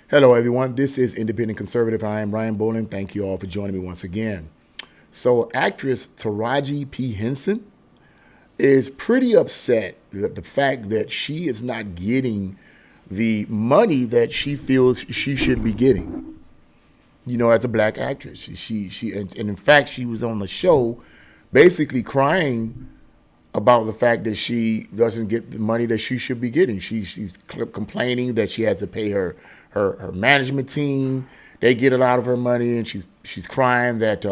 Hello, everyone. This is Independent Conservative. I am Ryan Bolin. Thank you all for joining me once again. So, actress Taraji P. Henson is pretty upset at the fact that she is not getting the money that she feels she should be getting. You know, as a black actress, and in fact, she was on the show, basically crying about the fact that she doesn't get the money that she should be getting. She's complaining that she has to pay her management team. They get a lot of her money, and she's crying that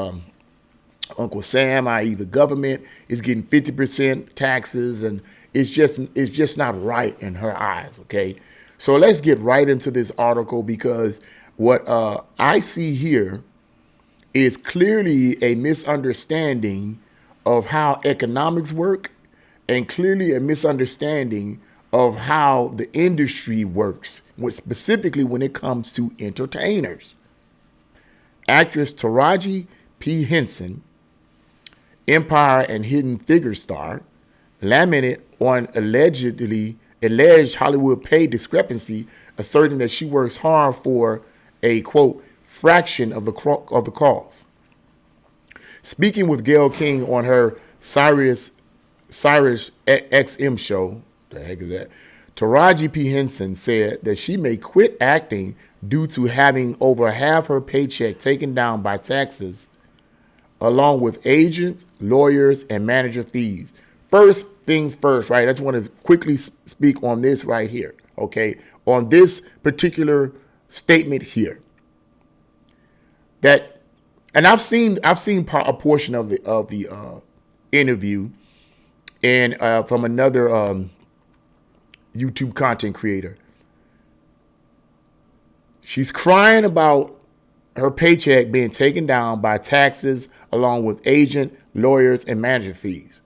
Uncle Sam, i.e. the government, is getting 50% taxes, and it's just not right in her eyes. Okay, so let's get right into this article because what I see here is clearly a misunderstanding of how economics work and clearly a misunderstanding of how the industry works, specifically when it comes to entertainers. Actress Taraji P. Henson, Empire and Hidden Figure star, lamented on alleged Hollywood pay discrepancy, asserting that she works hard for a, quote, fraction of the cause. Speaking with Gayle King on her Sirius XM show, the heck is that? Taraji P. Henson said that she may quit acting due to having over half her paycheck taken down by taxes, along with agents, lawyers, and manager fees. First things first, right? I just want to quickly speak on this right here, okay? On this particular statement here. And I've seen a portion of the interview, and from another YouTube content creator. She's crying about her paycheck being taken down by taxes, along with agent, lawyers, and manager fees.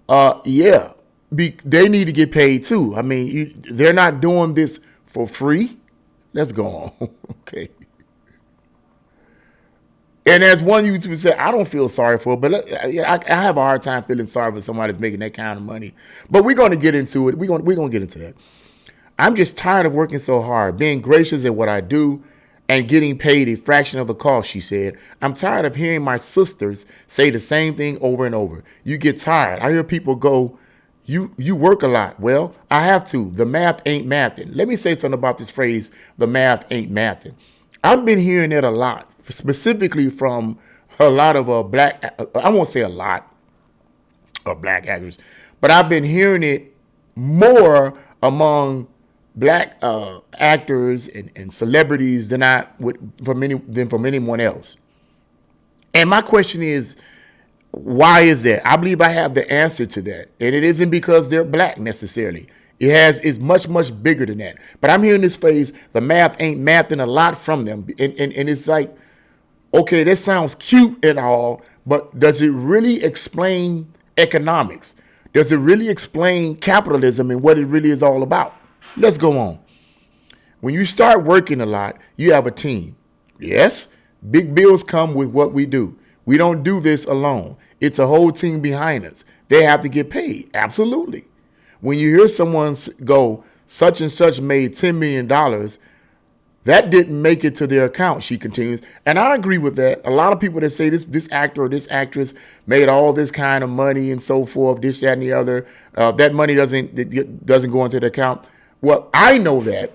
They need to get paid too. I mean, they're not doing this for free. Let's go on, okay. And as one YouTuber said, I don't feel sorry for it, but I have a hard time feeling sorry for somebody that's making that kind of money. But we're going to get into it. We're going to get into that. I'm just tired of working so hard, being gracious at what I do, and getting paid a fraction of the cost, she said. I'm tired of hearing my sisters say the same thing over and over. You get tired. I hear people go, you work a lot. Well, I have to. The math ain't mathing. Let me say something about this phrase, the math ain't mathing. I've been hearing it a lot, specifically from a lot of I won't say a lot of black actors, but I've been hearing it more among black actors and celebrities than from anyone else. And my question is, why is that? I believe I have the answer to that. And it isn't because they're black necessarily. It's much, much bigger than that. But I'm hearing this phrase, the math ain't mathing, a lot from them. And it's like, okay, that sounds cute and all, but does it really explain economics? Does it really explain capitalism and what it really is all about? Let's go on. When you start working a lot, you have a team. Yes, big bills come with what we do. We don't do this alone. It's a whole team behind us. They have to get paid. Absolutely. When you hear someone go, such and such made $10 million, that didn't make it to their account, she continues. And I agree with that. A lot of people that say this actor or this actress made all this kind of money and so forth, this, that, and the other, that money doesn't go into the account. Well, I know that.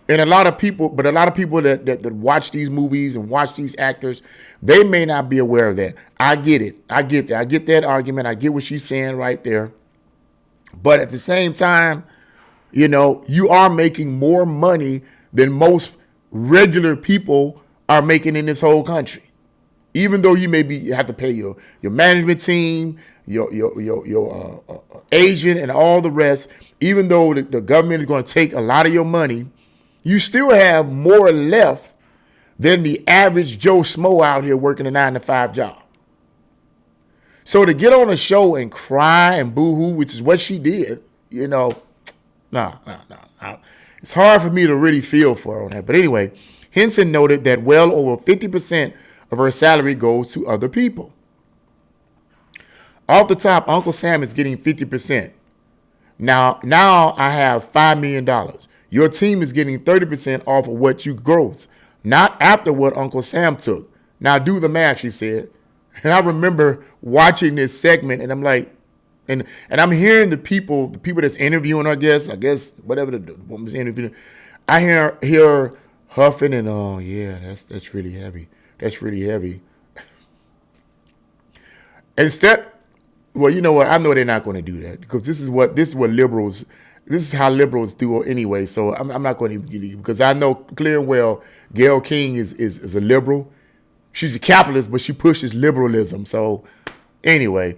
And a lot of people that watch these movies and watch these actors, they may not be aware of that. I get it. I get that. I get that argument. I get what she's saying right there. But at the same time, you are making more money than most regular people are making in this whole country. Even though you have to pay your management team, your agent, and all the rest, even though the government is going to take a lot of your money, you still have more left than the average Joe Schmo out here working a 9-to-5 job. So to get on a show and cry and boo-hoo, which is what she did, no. It's hard for me to really feel for her on that. But anyway, Henson noted that well over 50% of her salary goes to other people. Off the top, Uncle Sam is getting 50%. Now I have $5 million. Your team is getting 30% off of what you gross, not after what Uncle Sam took. Now do the math, she said. And I remember watching this segment, and I'm like, and I'm hearing the people that's interviewing her, I guess whatever the woman's interviewing, I hear huffing and, oh yeah, that's really heavy. That's really heavy. Instead, well, you know what? I know they're not going to do that, because this is how liberals do anyway. So I'm not going to, because I know clear and well Gayle King is a liberal. She's a capitalist, but she pushes liberalism. So anyway,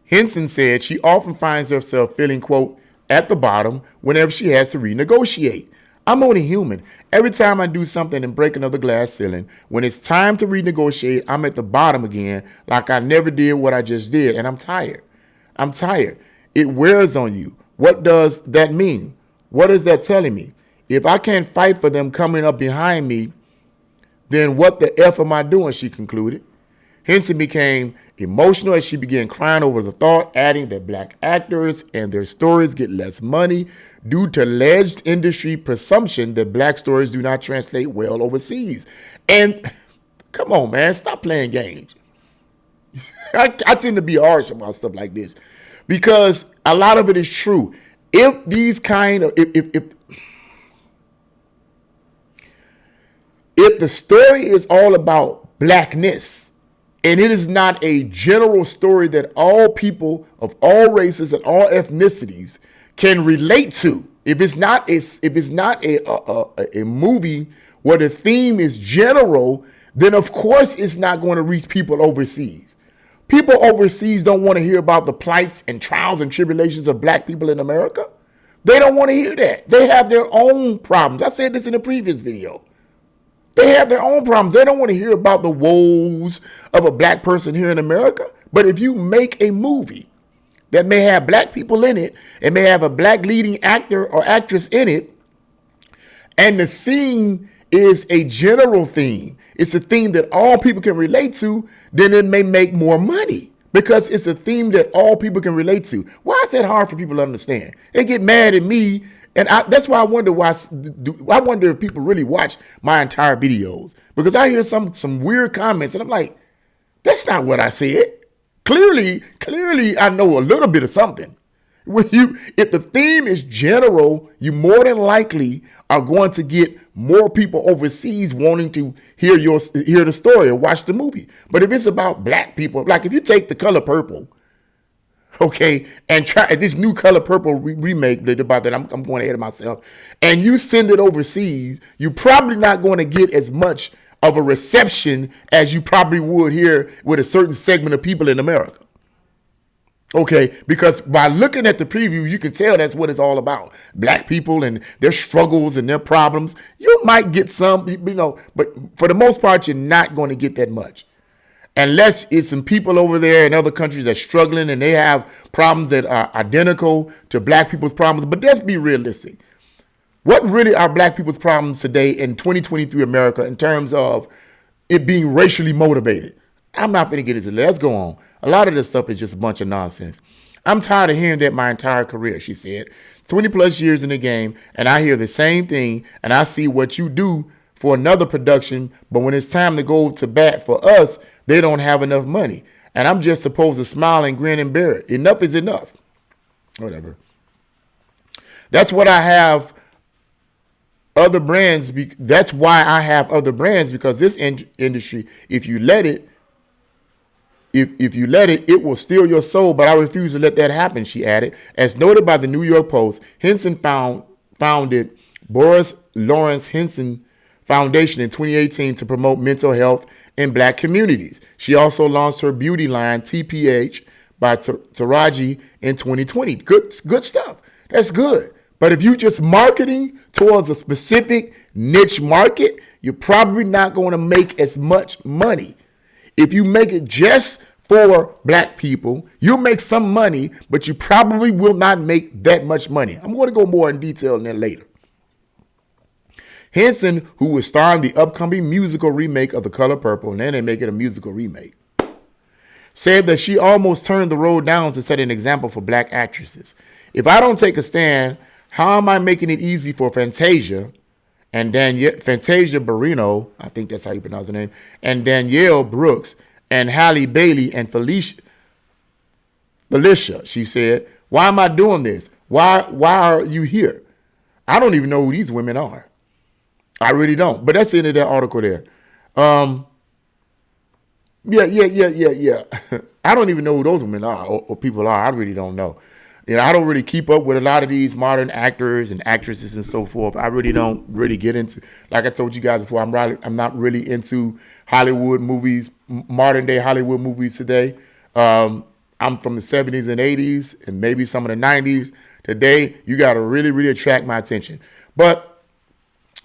Henson said she often finds herself feeling, quote, at the bottom whenever she has to renegotiate. I'm only human. Every time I do something and break another glass ceiling, when it's time to renegotiate, I'm at the bottom again, like I never did what I just did, and I'm tired. I'm tired. It wears on you. What does that mean? What is that telling me? If I can't fight for them coming up behind me, then what the F am I doing, she concluded. Henson became emotional as she began crying over the thought, adding that black actors and their stories get less money due to alleged industry presumption that black stories do not translate well overseas. And come on, man, stop playing games. I tend to be harsh about stuff like this because a lot of it is true. If the story is all about blackness, and it is not a general story that all people of all races and all ethnicities can relate to, if it's not a movie where the theme is general, then of course it's not going to reach people overseas. People overseas don't want to hear about the plights and trials and tribulations of black people in America. They don't want to hear that. They have their own problems. I said this in a previous video. They have their own problems. They don't want to hear about the woes of a black person here in America. But if you make a movie that may have black people in it and may have a black leading actor or actress in it, and the theme is a general theme, it's a theme that all people can relate to, then it may make more money because it's a theme that all people can relate to. Why is that hard for people to understand? They get mad at me. And that's why I wonder if people really watch my entire videos, because I hear some weird comments and I'm like, that's not what I said. Clearly, I know a little bit of something. If the theme is general, you more than likely are going to get more people overseas wanting to hear the story or watch the movie. But if it's about black people, like if you take The Color Purple, okay, and try this new Color Purple remake about that, I'm going ahead of myself, and you send it overseas, you're probably not going to get as much of a reception as you probably would here with a certain segment of people in America. Okay, because by looking at the preview, you can tell that's what it's all about. Black people and their struggles and their problems. You might get some, but for the most part, you're not going to get that much. Unless it's some people over there in other countries that's struggling and they have problems that are identical to black people's problems. But let's be realistic. What really are black people's problems today in 2023 America in terms of it being racially motivated? I'm not going to get into that. Let's go on. A lot of this stuff is just a bunch of nonsense. I'm tired of hearing that my entire career, she said. 20 plus years in the game, and I hear the same thing, and I see what you do for another production, but when it's time to go to bat for us, they don't have enough money. And I'm just supposed to smile and grin and bear it. Enough is enough. Whatever. That's what I have other brands. That's why I have other brands, because this industry, if you let it, it will steal your soul, but I refuse to let that happen, she added. As noted by the New York Post, Henson founded Boris Lawrence Henson Foundation in 2018 to promote mental health in black communities. She also launched her beauty line, TPH, by Taraji in 2020. Good stuff. That's good. But if you're just marketing towards a specific niche market, you're probably not going to make as much money. If you make it just for black people, you'll make some money, but you probably will not make that much money. I'm going to go more in detail on that later. Henson, who was starring the upcoming musical remake of The Color Purple, and then they make it a musical remake, said that she almost turned the road down to set an example for black actresses. If I don't take a stand, how am I making it easy for Fantasia and Fantasia Barrino, I think that's how you pronounce the name, and Danielle Brooks and Halle Bailey and Felicia, she said, why am I doing this? Why are you here? I don't even know who these women are. I really don't. But that's the end of that article there. Yeah. I don't even know who those women are or people are. I really don't know. I don't really keep up with a lot of these modern actors and actresses and so forth. I really don't really get into, like I told you guys before, I'm not really into Hollywood movies, modern day Hollywood movies today. I'm from the 70s and 80s and maybe some of the 90s. Today, you got to really, really attract my attention. But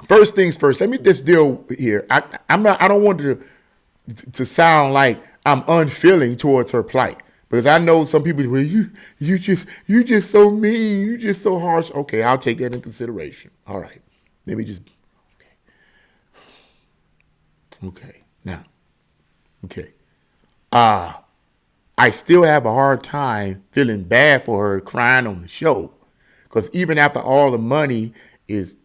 first things first, let me just deal here. I don't want to sound like I'm unfeeling towards her plight. Because I know some people, well, you just so mean, you just so harsh. Okay, I'll take that into consideration. All right. Let me just, okay. Now, okay. I still have a hard time feeling bad for her crying on the show. Because even after all the money is,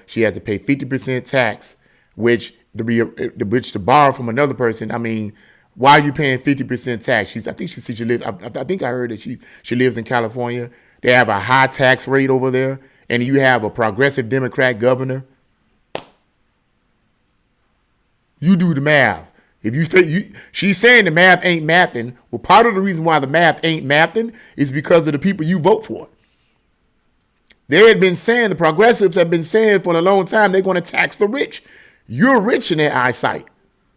she has to pay 50% tax, which to borrow from another person, I mean, why are you paying 50% tax? I think I heard that she lives in California. They have a high tax rate over there, and you have a progressive Democrat governor. You do the math. If you think she's saying the math ain't mathing, well, part of the reason why the math ain't mathing is because of the people you vote for. The progressives have been saying for a long time they're going to tax the rich. You're rich in their eyesight.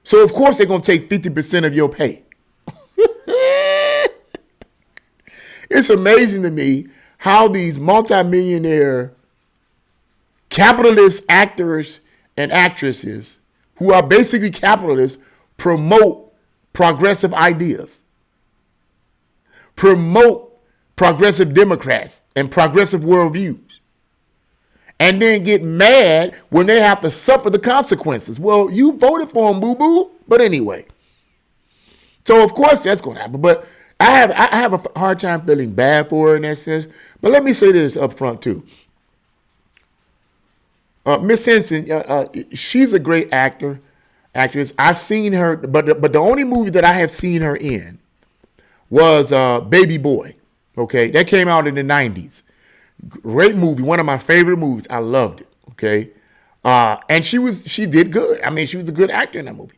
So, of course, they're going to take 50% of your pay. It's amazing to me how these multimillionaire capitalist actors and actresses who are basically capitalists promote progressive ideas, promote progressive Democrats and progressive worldviews, and then get mad when they have to suffer the consequences. Well, you voted for them, boo-boo. But anyway. So, of course, that's going to happen. But I have a hard time feeling bad for her in that sense. But let me say this up front, too. Miss Henson, she's a great actress. I've seen her, but the only movie that I have seen her in was Baby Boy. Okay, that came out in the 90s. Great movie, one of my favorite movies. I loved it. Okay, and she did good. I mean, she was a good actor in that movie.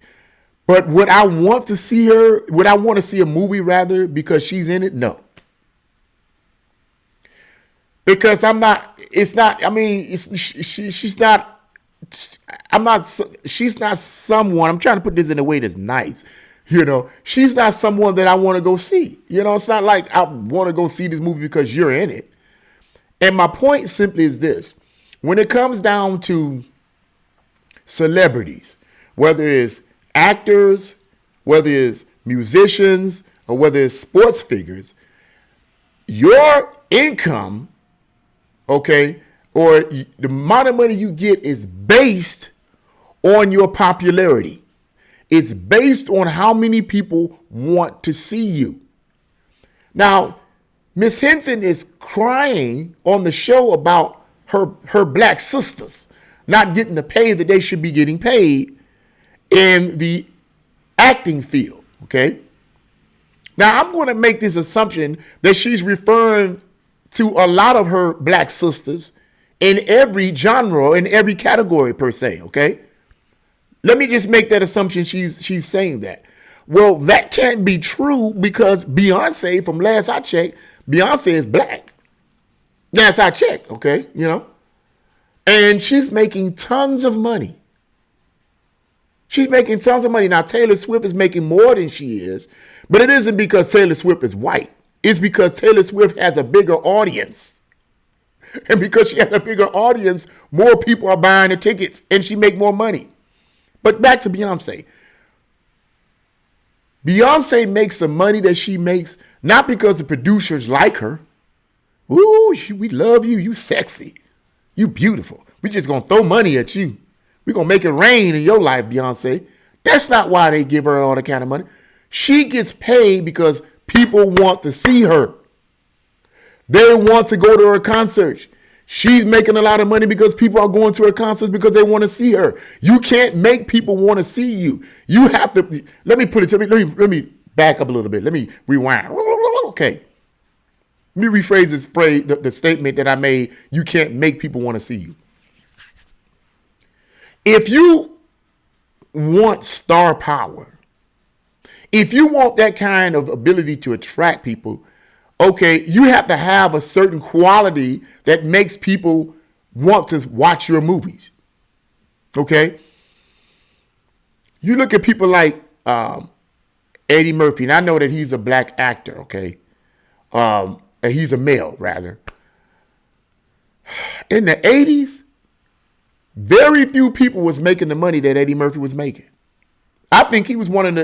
But would I want to see a movie rather because she's in it? No. Because I'm not. It's not. I mean, she's not. I'm not. She's not someone. I'm trying to put this in a way that's nice. She's not someone that I want to go see. It's not like I want to go see this movie because you're in it. And my point simply is this. When it comes down to celebrities, whether it's actors, whether it's musicians, or whether it's sports figures, your income, okay, or the amount of money you get is based on your popularity. It's based on how many people want to see you. Now, Miss Henson is crying on the show about her black sisters not getting the pay that they should be getting paid in the acting field, okay? Now, I'm going to make this assumption that she's referring to a lot of her black sisters in every genre, in every category per se, okay? Let me just make that assumption she's saying that. Well, that can't be true because Beyonce, from last I checked, Beyonce is black. Last I checked, okay, And she's making tons of money. She's making tons of money. Now, Taylor Swift is making more than she is, but it isn't because Taylor Swift is white. It's because Taylor Swift has a bigger audience. And because she has a bigger audience, more people are buying the tickets and she make more money. But back to Beyonce. Beyonce makes the money that she makes not because the producers like her. Ooh, we love you. You sexy. You beautiful. We just going to throw money at you. We're going to make it rain in your life, Beyonce. That's not why they give her all that kind of money. She gets paid because people want to see her. They want to go to her concerts. She's making a lot of money because people are going to her concerts because they want to see her. You can't make people want to see you. You have to. Let me put it to me. Let me back up a little bit. Let me rewind. Okay. Let me rephrase this phrase, the statement that I made. You can't make people want to see you. If you want star power, if you want that kind of ability to attract people, okay, you have to have a certain quality that makes people want to watch your movies. Okay? You look at people like Eddie Murphy, and I know that he's a black actor, okay? He's a male, rather. In the 80s, very few people was making the money that Eddie Murphy was making. I think he was one of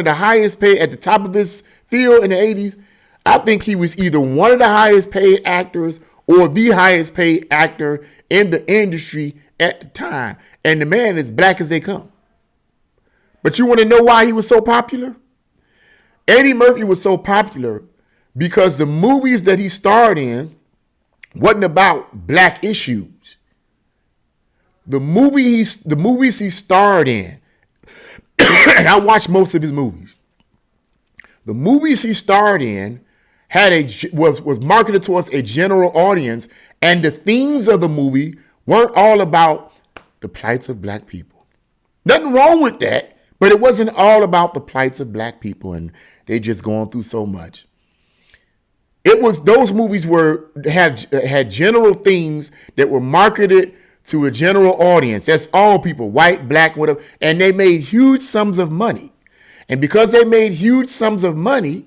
the highest paid at the top of his field in the 80s. I think he was either one of the highest paid actors or the highest paid actor in the industry at the time. And the man is black as they come. But you want to know why he was so popular? Eddie Murphy was so popular because the movies that he starred in wasn't about black issues. The movies he starred in, and I watched most of his movies. The movies he starred in was marketed towards a general audience, and the themes of the movie weren't all about the plights of black people. Nothing wrong with that, but it wasn't all about the plights of black people, and they just going through so much. It was those movies had general themes that were marketed to a general audience. That's all people, white, black, whatever, and they made huge sums of money. And because they made huge sums of money,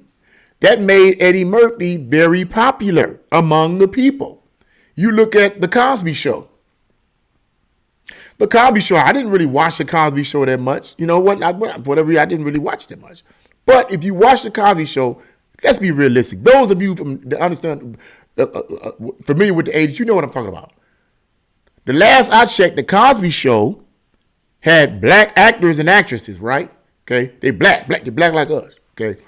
that made Eddie Murphy very popular among the people. You look at The Cosby Show. The Cosby Show, I didn't really watch The Cosby Show that much. You know what? I didn't really watch that much. But if you watch The Cosby Show, let's be realistic. Those of you familiar with the 80s, you know what I'm talking about. The last I checked, The Cosby Show had black actors and actresses, right? Okay, they're black like us. Okay,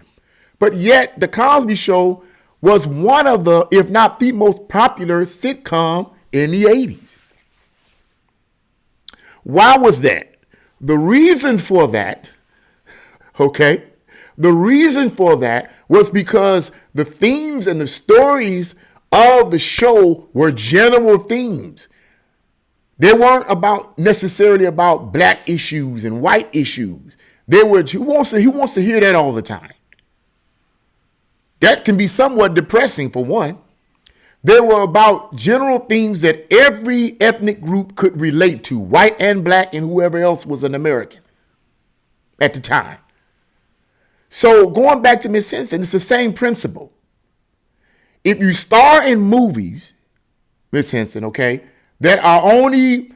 but yet The Cosby Show was one of the, if not the most popular sitcom in the 80s. Why was that? The reason for that, okay, was because the themes and the stories of the show were general themes. They weren't necessarily about black issues and white issues. Who wants to hear that all the time? That can be somewhat depressing, for one. They were about general themes that every ethnic group could relate to, white and black and whoever else was an American at the time. So going back to Miss Henson, it's the same principle. If you star in movies, Miss Henson, okay, that only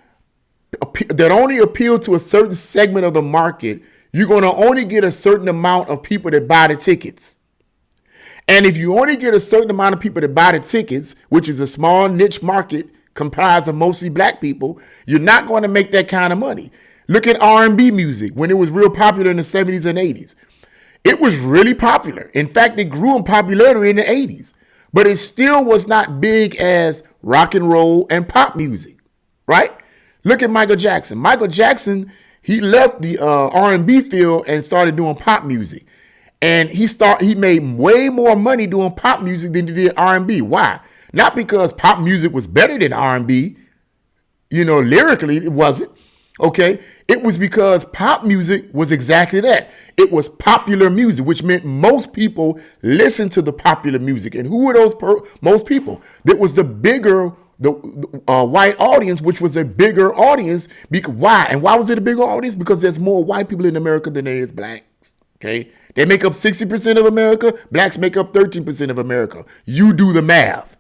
appeal to a certain segment of the market, you're going to only get a certain amount of people that buy the tickets. And if you only get a certain amount of people that buy the tickets, which is a small niche market comprised of mostly black people, you're not going to make that kind of money. Look at R&B music when it was real popular in the 70s and 80s. It was really popular. In fact, it grew in popularity in the 80s. But it still was not big as rock and roll and pop music, right? Look at Michael Jackson. Michael Jackson, he left the R&B field and started doing pop music. And he made way more money doing pop music than he did R&B. Why? Not because pop music was better than R&B. You know, lyrically, it wasn't. Okay? It was because pop music was exactly that. It was popular music, which meant most people listened to the popular music. And who were those most people? That was the bigger white audience, which was a bigger audience. Why? And why was it a bigger audience? Because there's more white people in America than there is blacks. Okay? They make up 60% of America. Blacks make up 13% of America. You do the math.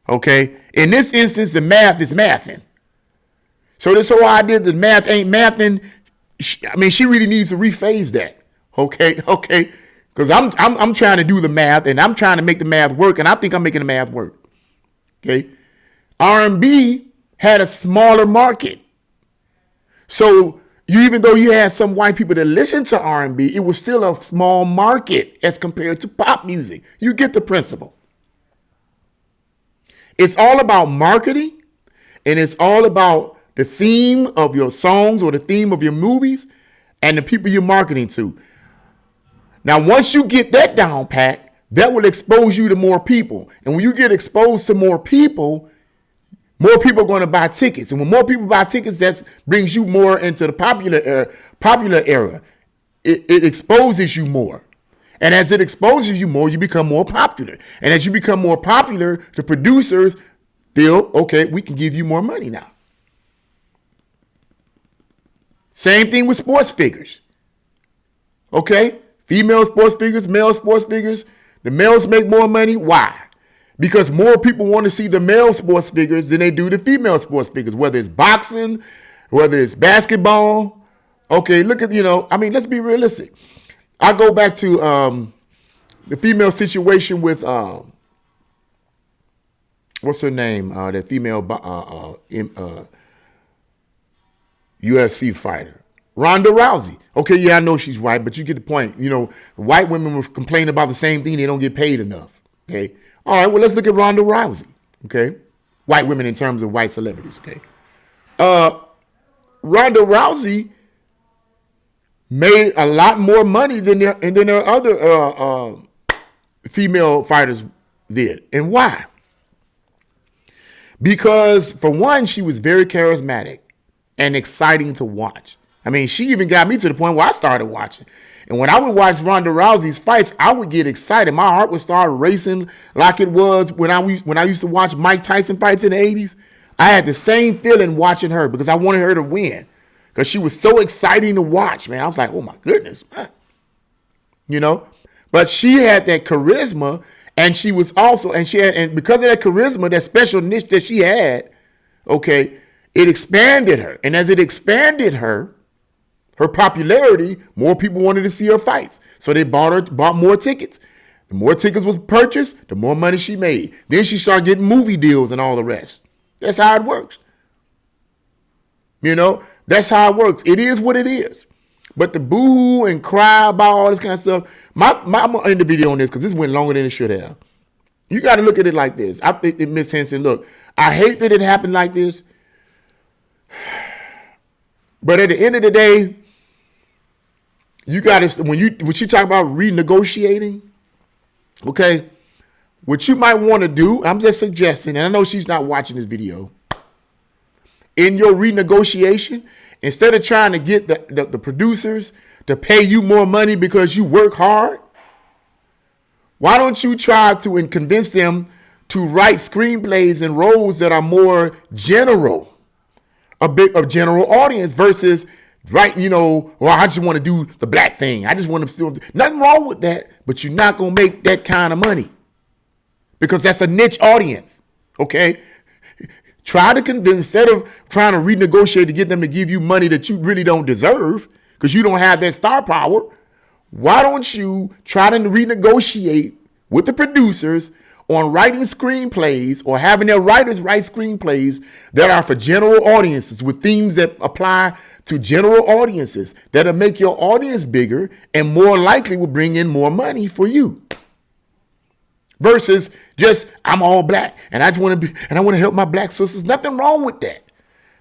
Okay? In this instance, the math is mathing. So this whole idea that math ain't mathing, I mean, she really needs to rephase that. Okay? Okay? Because I'm trying to do the math, and I'm trying to make the math work, and I think I'm making the math work. Okay? R&B had a smaller market. So even though you had some white people that listened to R&B, it was still a small market as compared to pop music. You get the principle. It's all about marketing, and it's all about the theme of your songs or the theme of your movies and the people you're marketing to. Now, once you get that down pat, that will expose you to more people. And when you get exposed to more people are going to buy tickets. And when more people buy tickets, that brings you more into the popular era. It exposes you more. And as it exposes you more, you become more popular. And as you become more popular, the producers feel, okay, we can give you more money now. Same thing with sports figures. Okay? Female sports figures, male sports figures. The males make more money. Why? Because more people want to see the male sports figures than they do the female sports figures, whether it's boxing, whether it's basketball. Okay, look at, let's be realistic. I go back to the female situation with, what's her name? That female UFC fighter, Ronda Rousey. Okay, yeah, I know she's white, but you get the point. White women were complaining about the same thing. They don't get paid enough. Okay. All right, well, let's look at Ronda Rousey. Okay. White women in terms of white celebrities. Okay. Ronda Rousey made a lot more money than their other female fighters did. And why? Because, for one, she was very charismatic and exciting to watch. I mean, she even got me to the point where I started watching. And when I would watch Ronda Rousey's fights, I would get excited. My heart would start racing like it was when I used to watch Mike Tyson fights in the 80s. I had the same feeling watching her because I wanted her to win. Because she was so exciting to watch, man. I was like, oh, my goodness, man. But she had that charisma, and she was also, and because of that charisma, that special niche that she had, okay, it expanded her. And as it expanded her popularity, more people wanted to see her fights. So they bought more tickets. The more tickets was purchased, the more money she made. Then she started getting movie deals and all the rest. That's how it works. That's how it works. It is what it is. But the boo-hoo and cry about all this kind of stuff, I'm going to end the video on this because this went longer than it should have. You got to look at it like this. I think that Miss Henson, look, I hate that it happened like this. But at the end of the day, you got to, when you talk about renegotiating, okay, what you might want to do, I'm just suggesting, and I know she's not watching this video, in your renegotiation, instead of trying to get the producers to pay you more money because you work hard, why don't you try to convince them to write screenplays and roles that are more general, a general audience versus well, I just want to do the black thing. I just want to still, nothing wrong with that, but you're not going to make that kind of money because that's a niche audience. Okay. Try to convince, instead of trying to renegotiate to get them to give you money that you really don't deserve because you don't have that star power. Why don't you try to renegotiate with the producers on writing screenplays or having their writers write screenplays that are for general audiences with themes that apply to general audiences that'll make your audience bigger and more likely will bring in more money for you. Versus just, I'm all black and I want to help my black sisters. Nothing wrong with that.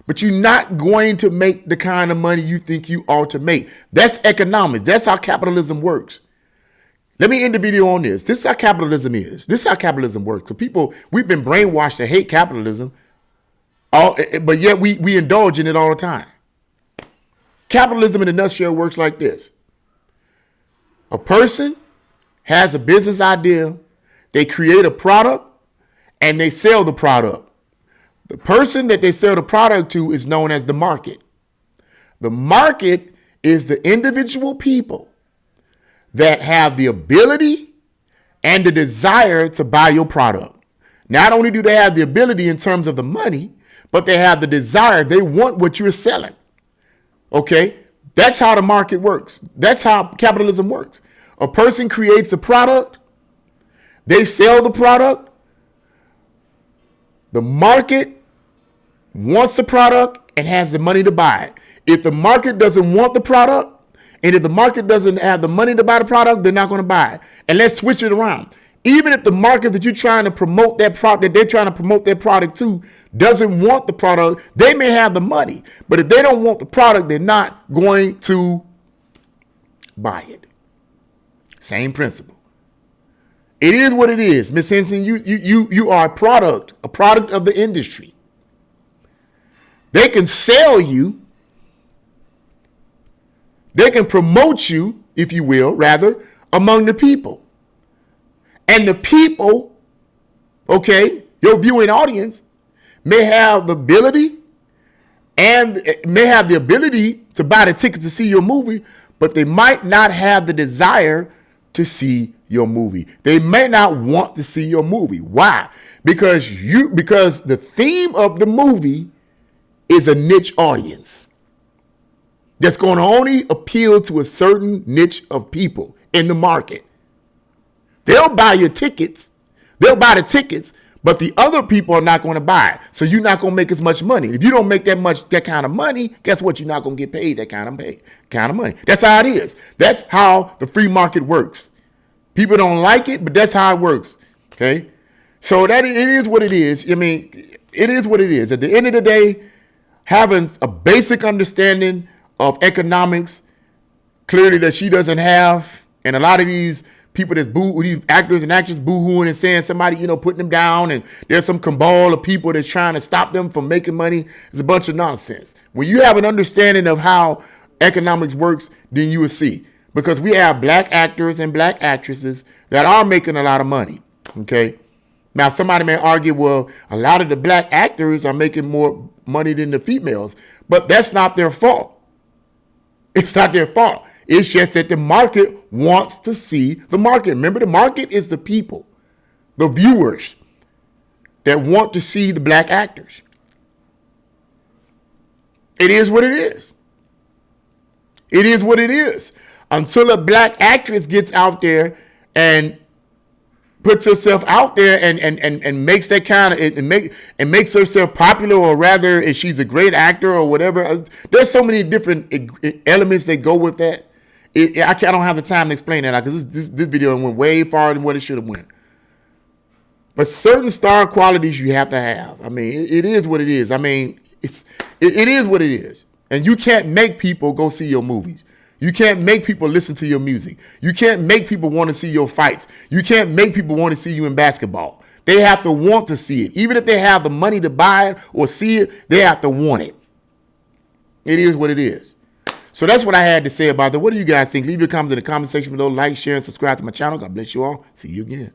But you're not going to make the kind of money you think you ought to make. That's economics. That's how capitalism works. Let me end the video on this. This is how capitalism is. This is how capitalism works. So people, we've been brainwashed to hate capitalism, but yet we indulge in it all the time. Capitalism in a nutshell works like this. A person has a business idea, they create a product, and they sell the product. The person that they sell the product to is known as the market. The market is the individual people that have the ability and the desire to buy your product. Not only do they have the ability in terms of the money, but they have the desire. They want what you're selling. Okay? That's how the market works. That's how capitalism works. A person creates a product. They sell the product. The market wants the product and has the money to buy it. If the market doesn't want the product, and if the market doesn't have the money to buy the product, they're not going to buy it. And let's switch it around. Even if the market that you're trying to promote that product, that they're trying to promote their product to, doesn't want the product, they may have the money. But if they don't want the product, they're not going to buy it. Same principle. It is what it is. Miss Henson, you are a product of the industry. They can sell you. They can promote you, if you will, rather, among the people. And the people, okay, your viewing audience may have the ability to buy the tickets to see your movie, but they might not have the desire to see your movie. They may not want to see your movie. Why? Because the theme of the movie is a niche audience that's going to only appeal to a certain niche of people in the market. They'll buy your tickets. They'll buy the tickets, but the other people are not going to buy it. So you're not going to make as much money. If you don't make that kind of money, guess what? You're not going to get paid that kind of money. That's how it is. That's how the free market works. People don't like it, but that's how it works. Okay. So it is what it is. I mean, it is what it is. At the end of the day, having a basic understanding of economics, clearly that she doesn't have, and a lot of these people these actors and actresses boo-hooing and saying somebody, putting them down, and there's some cabal of people that's trying to stop them from making money, is a bunch of nonsense. When you have an understanding of how economics works, then you will see. Because we have black actors and black actresses that are making a lot of money, okay? Now, somebody may argue, well, a lot of the black actors are making more money than the females, but that's not their fault. It's not their fault. It's just that the market wants to see the market. Remember, the market is the people, the viewers that want to see the black actors. It is what it is. It is what it is. Until a black actress gets out there and puts herself out there and makes that kind of and makes herself popular, or rather, if she's a great actor or whatever. There's so many different elements that go with that. I don't have the time to explain that because this video went way farther than what it should have went. But certain star qualities you have to have. I mean, it is what it is. I mean, it is what it is. And you can't make people go see your movies. You can't make people listen to your music. You can't make people want to see your fights. You can't make people want to see you in basketball. They have to want to see it. Even if they have the money to buy it or see it, they have to want it. It is what it is. So that's what I had to say about that. What do you guys think? Leave your comments in the comment section below. Like, share, and subscribe to my channel. God bless you all. See you again.